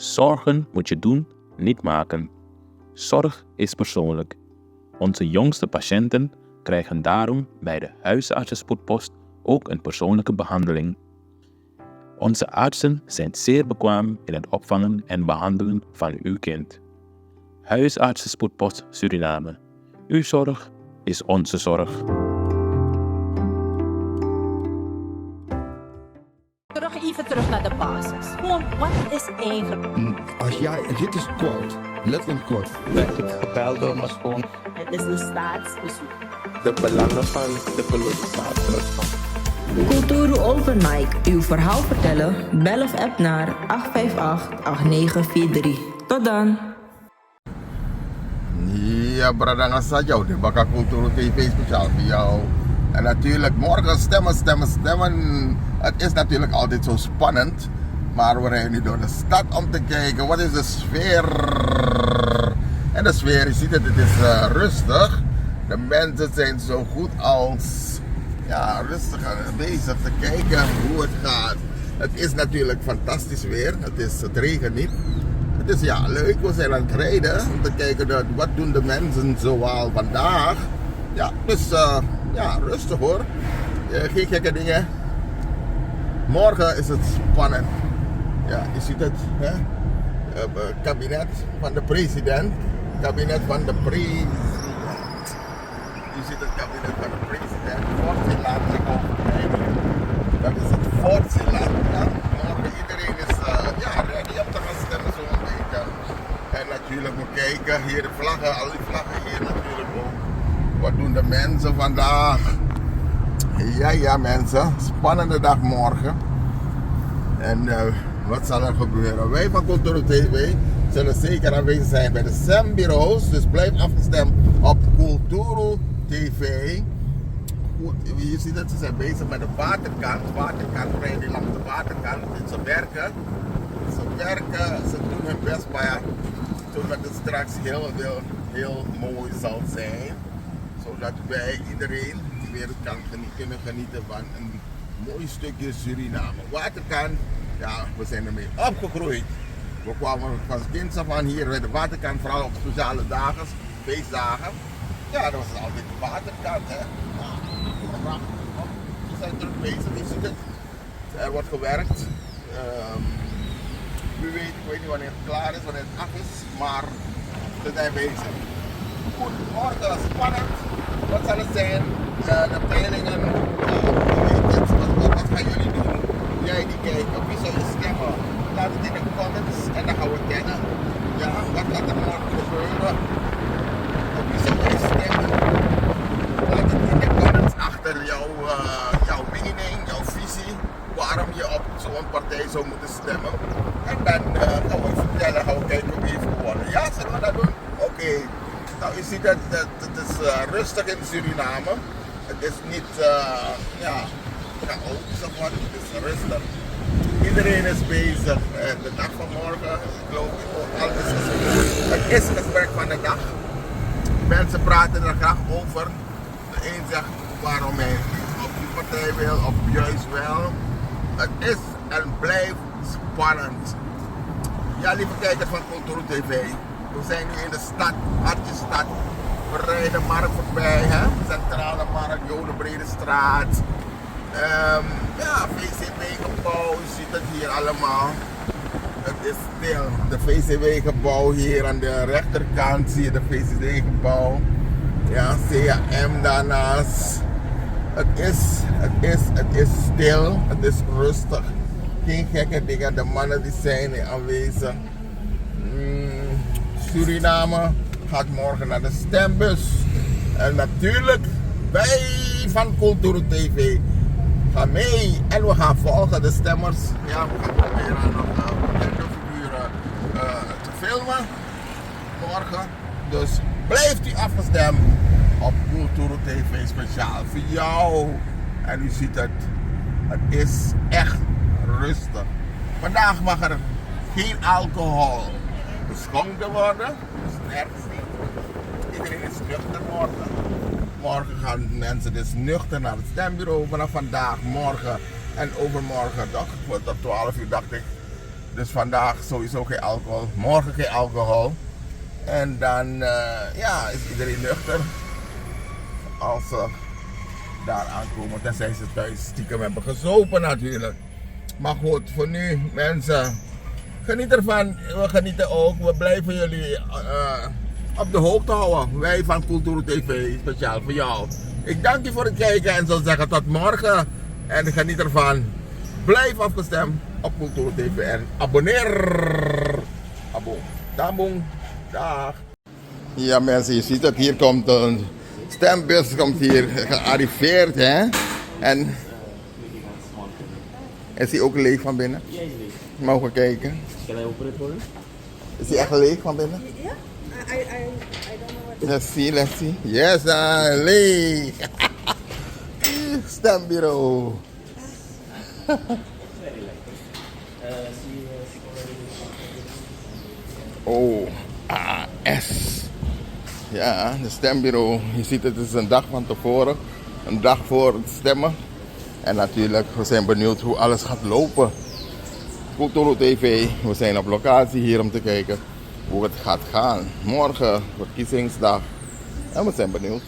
Zorgen moet je doen, niet maken. Zorg is persoonlijk. Onze jongste patiënten krijgen daarom bij de huisartsenspoedpost ook een persoonlijke behandeling. Onze artsen zijn zeer bekwaam in het opvangen en behandelen van uw kind. Huisartsenspoedpost Suriname. Uw zorg is onze zorg. Even terug naar de basis. Gewoon, wat is eigenlijk? Dit is kort, letterlijk kort. Werd ik gebeld door mijn schoon. Het is een staatsbezoek. De belangen van de politie. Kulturu Open Mic. Uw verhaal vertellen? Bel of app naar 858-8943. Tot dan. Ja, Bradanga Sajau, de Baka Kulturu TV speciaal voor jou. En natuurlijk morgen stemmen. Het is natuurlijk altijd zo spannend. Maar we rijden nu door de stad om te kijken wat is de sfeer. En de sfeer, je ziet het is rustig. De mensen zijn zo goed als rustig bezig te kijken hoe het gaat. Het is natuurlijk fantastisch weer. Het regent niet. Het is leuk, we zijn aan het rijden om te kijken wat doen de mensen zoal vandaag. Ja, dus rustig hoor. Geen gekke dingen. Morgen is het spannend. Ja, je ziet het, hè? Kabinet van de president. Kabinet van de president. Je ziet het kabinet van de president. Voortzielaat zich overkijken. Dat is het voortzielaat. Ja, morgen iedereen is ready om te gaan stemmen zo'n beetje. En natuurlijk we kijken hier de vlaggen, al die vlaggen hier natuurlijk ook. Wat doen de mensen vandaag? Ja mensen, spannende dag morgen. En wat zal er gebeuren? Wij van Kulturu TV zullen zeker aanwezig zijn bij de stembureaus. Dus blijf afgestemd op Kulturu TV. Goed, je ziet dat ze zijn bezig met de waterkant. Rijden langs de waterkant. Ze werken, ze doen hun best, maar zodat het straks heel mooi zal zijn. Zodat wij iedereen die weer kunnen genieten van een mooi stukje Suriname. Waterkant, we zijn ermee opgegroeid. We kwamen van kinds af aan hier bij de waterkant, vooral op speciale dagen, feestdagen. Ja, dat was altijd de waterkant. Hè. We zijn druk bezig, je ziet het. Er wordt gewerkt. Ik weet niet wanneer het klaar is, wanneer het af is, maar we zijn bezig. Goed, morgen spannend. Wat zal het zijn? De peilingen. Wat gaan jullie doen? Jij die kijkt, op wie zal je stemmen? Laat het in de comments en dan gaan we kijken. Ja, wat gaat er morgen gebeuren? Op wie zal jij stemmen? Laat het in de comments achter jouw mening, jouw visie. Waarom je op zo'n partij zou moeten stemmen. En dan gaan we vertellen, gaan we kijken wie heeft gewonnen. Ja, zullen we dat doen? Oké. Nou, je ziet dat het is rustig in Suriname. Het is niet chaotisch of wat, het is rustig. Iedereen is bezig. De dag van morgen, ik geloof alles is het is het gesprek van de dag. Mensen praten er graag over. De een zegt waarom hij op die partij wil of juist wel. Het is en blijft spannend. Ja, lieve kijkers van Kulturu TV. We zijn nu in de stad, Hartjestad. We rijden de markt voorbij, hè? Centrale markt, Jodenbrede straat. VCW-gebouw, je ziet het hier allemaal. Het is stil. De VCW-gebouw hier aan de rechterkant zie je de VCW-gebouw. Ja, CAM daarnaast. Het is stil, het is rustig. Geen gekke dingen, de mannen die zijn aanwezig. Suriname gaat morgen naar de stembus. En natuurlijk, wij van Kulturu TV gaan mee en we gaan volgen de stemmers. Ja, we gaan proberen nog bekende figuren te filmen morgen. Dus blijft u afgestemd op Kulturu TV speciaal voor jou. En u ziet het is echt rustig. Vandaag mag er geen alcohol geschonken worden, dus nergens niet. Iedereen is nuchter morgen. Morgen gaan mensen dus nuchter naar het stembureau vanaf vandaag, morgen en overmorgen. Tot 12 uur dacht ik. Dus vandaag sowieso geen alcohol, morgen geen alcohol. En dan is iedereen nuchter als ze daar aankomen. Tenzij ze thuis stiekem hebben gezopen natuurlijk. Maar goed, voor nu mensen, geniet ervan. We genieten ook. We blijven jullie op de hoogte houden. Wij van Kulturu TV, speciaal voor jou. Ik dank je voor het kijken en zal zeggen tot morgen. En geniet ervan. Blijf afgestemd op Kulturu TV en abonneer. Abo. Tambong. Dag. Ja mensen, je ziet het, hier komt een stembus, komt hier gearriveerd, hè. En is hij ook leeg van binnen? Ja, is leeg. Mogen we kijken? Can I open it for you? Is hij echt leeg van binnen? Yeah, I don't know what. Let's see. Yes, leeg. Stembureau. Oh, AS. Ja, de stembureau. Je ziet het is een dag van tevoren. Een dag voor het stemmen. En natuurlijk, we zijn benieuwd hoe alles gaat lopen. Kulturu TV, we zijn op locatie hier om te kijken hoe het gaat gaan. Morgen, verkiezingsdag. En we zijn benieuwd.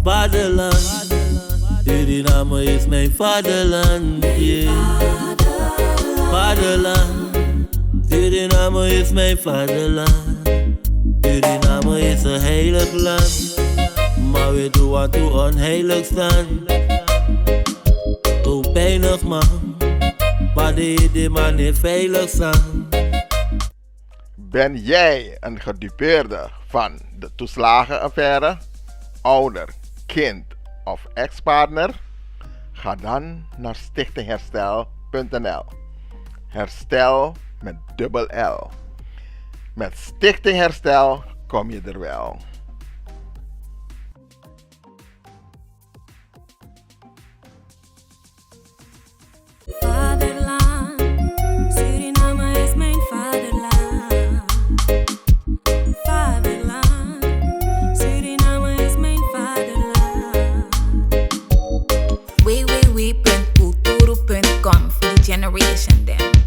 Vaderland, Suriname is mijn vaderland, yeah. Vaderland, Suriname is mijn vaderland. Suriname is een heilig land, maar we doen wat toe onheilig staan. Zo weinig man, maar de man niet veilig staan. Ben jij een gedupeerde van de toeslagenaffaire? Ouder, kind of ex-partner? Ga dan naar stichtingherstel.nl. Herstel met dubbel L. Met Stichting Herstel kom je er wel. Vaderland, Suriname is mijn vaderland. Vaderland, Suriname is mijn vaderland. www.kulturu.com for the generation then.